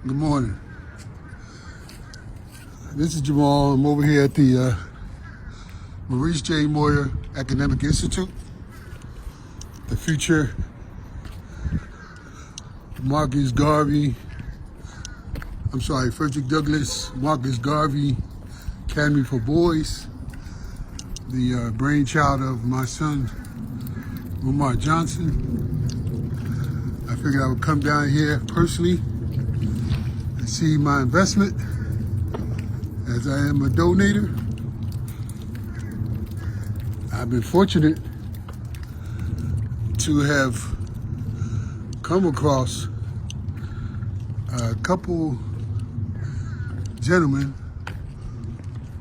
Good morning. This is Jamal. I'm over here at the Maurice J. Moyer Academic Institute. The future Frederick Douglass Marcus Garvey Academy for Boys, the brainchild of my son, Lamar Johnson. I figured I would come down here personally and see my investment, as I am a donator. I've been fortunate to have come across a couple gentlemen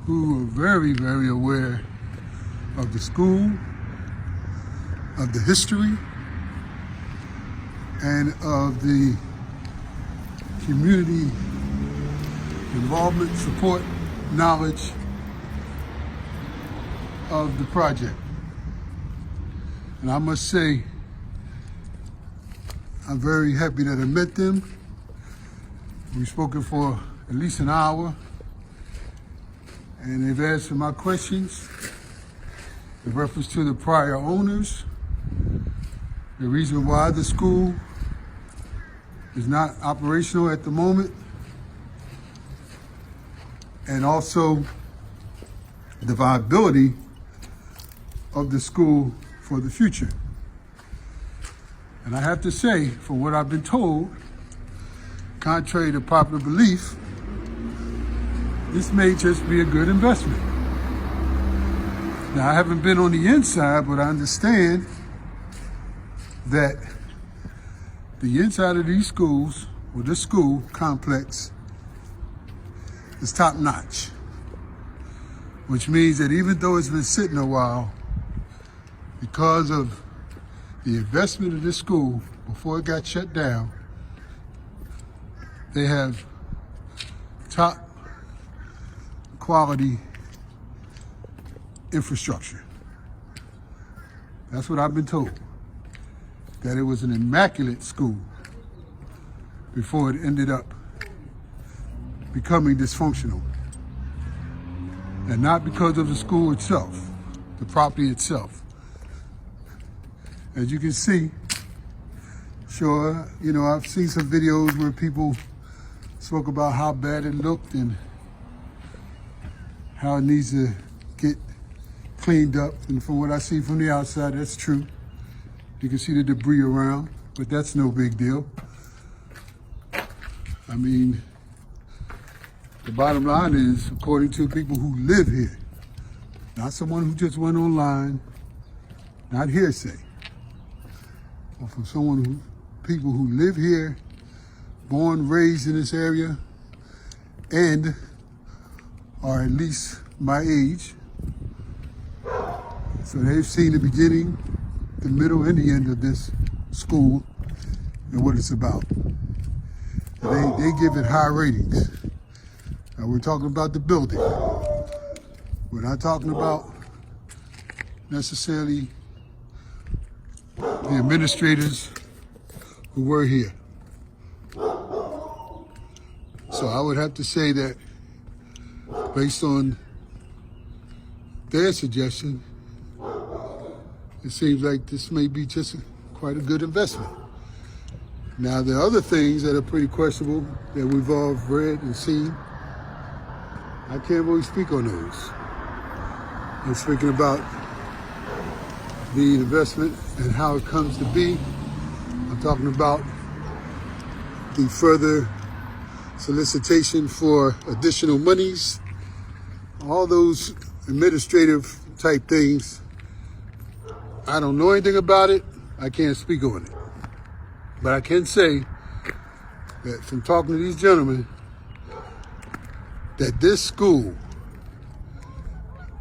who are very, very aware of the school, of the history, and of the community involvement, support, knowledge of the project. And I must say, I'm very happy that I met them. We've spoken for at least an hour, and they've answered my questions in reference to the prior owners, the reason why the school is not operational at the moment, and also the viability of the school for the future. And I have to say, from what I've been told, contrary to popular belief, this may just be a good investment. Now, I haven't been on the inside, but I understand that the inside of these schools, or this school complex, is top notch, which means that even though it's been sitting a while, because of the investment of this school before it got shut down, they have top quality infrastructure. That's what I've been told, that it was an immaculate school before it ended up becoming dysfunctional. And not because of the school itself, the property itself. As you can see, I've seen some videos where people spoke about how bad it looked and how it needs to get cleaned up. And from what I see from the outside, that's true. You can see the debris around, but that's no big deal. I mean, the bottom line is, according to people who live here, not someone who just went online, not hearsay, but from people who live here, born, raised in this area, and are at least my age. So they've seen the beginning, the middle, and the end of this school and what it's about. They give it high ratings. Now, we're talking about the building. We're not talking about necessarily the administrators who were here. So I would have to say that, based on their suggestion, it seems like this may be just quite a good investment. Now, there are other things that are pretty questionable that we've all read and seen. I can't really speak on those. I'm speaking about the investment and how it comes to be. I'm talking about the further solicitation for additional monies, all those administrative type things. I don't know anything about it. I can't speak on it. But I can say that from talking to these gentlemen, that this school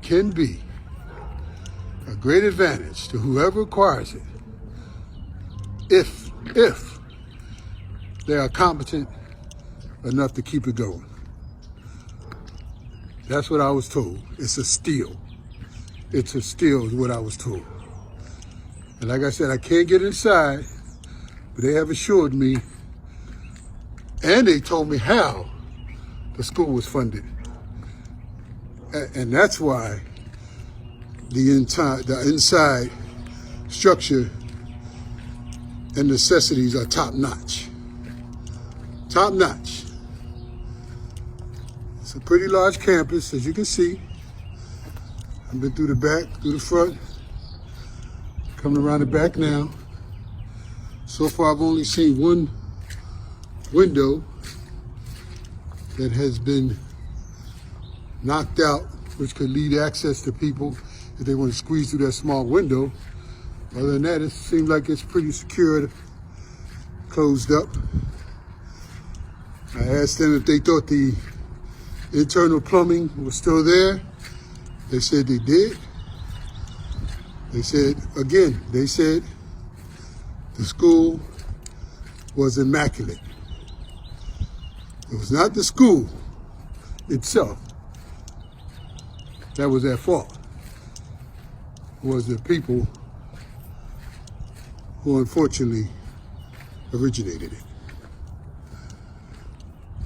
can be a great advantage to whoever acquires it if they are competent enough to keep it going. That's what I was told. It's a steal. It's a steal is what I was told. And like I said, I can't get inside, but they have assured me And they told me how the school was funded. And that's why the inside structure and necessities are top notch. Top notch. It's a pretty large campus, as you can see. I've been through the back, through the front, coming around the back now. So far, I've only seen one window that has been knocked out, which could lead access to people if they want to squeeze through that small window. Other than that, it seems like it's pretty secured, closed up. I asked them if they thought the internal plumbing was still there. They said they did. They said, again, they said the school was immaculate. It was not the school itself that was at fault. It was the people who unfortunately originated it.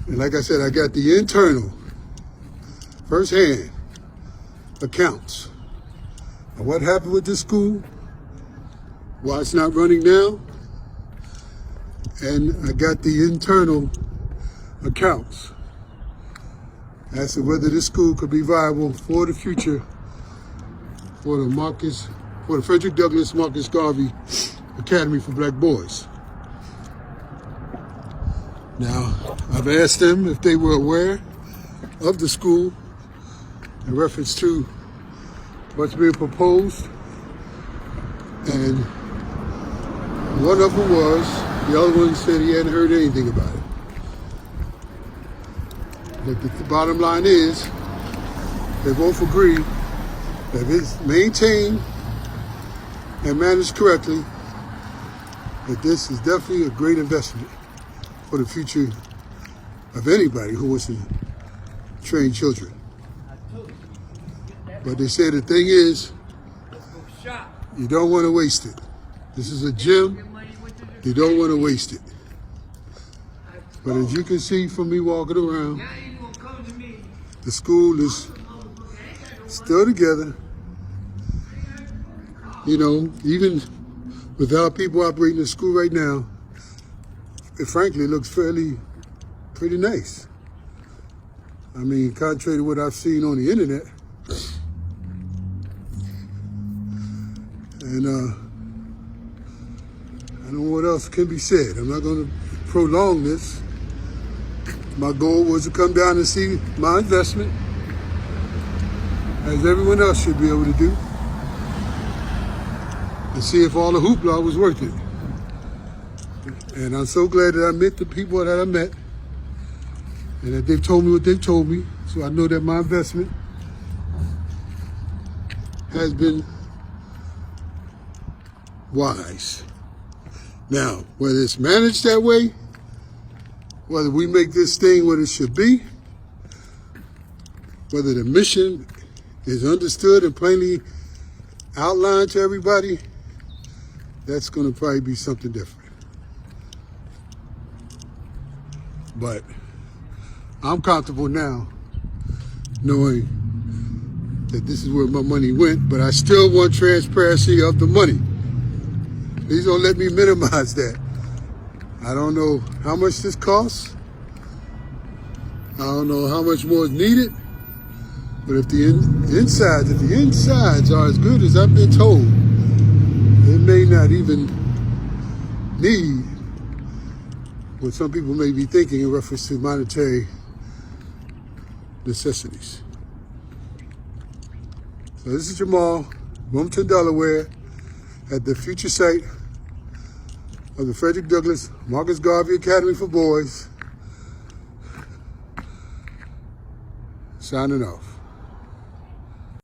And like I said, I got the internal, firsthand accounts of what happened with this school, why it's not running now, and I got the internal accounts as to whether this school could be viable for the future for the Frederick Douglass Marcus Garvey Academy for Black Boys. Now, I've asked them if they were aware of the school in reference to what's being proposed, and one of them was, the other one said he hadn't heard anything about it. But the bottom line is, they both agree that if it's maintained and managed correctly, that this is definitely a great investment for the future of anybody who wants to train children. But they say the thing is, you don't want to waste it. This is a gem. You don't want to waste it. But as you can see from me walking around, the school is still together. You know, even without people operating the school right now, it frankly looks pretty nice. I mean, contrary to what I've seen on the internet. And I don't know what else can be said. I'm not going to prolong this. My goal was to come down and see my investment, as everyone else should be able to do, and see if all the hoopla was worth it. And I'm so glad that I met the people that I met, and that they've told me what they've told me, so I know that my investment has been wise. Now, whether it's managed that way, whether we make this thing what it should be, whether the mission is understood and plainly outlined to everybody, that's going to probably be something different. But I'm comfortable now knowing that this is where my money went, but I still want transparency of the money. Please don't let me minimize that. I don't know how much this costs. I don't know how much more is needed. But if the insides are as good as I've been told, it may not even need what some people may be thinking in reference to monetary necessities. So this is Jamal, Wilmington, Delaware, at the future site of the Frederick Douglass Marcus Garvey Academy for Boys. Signing off.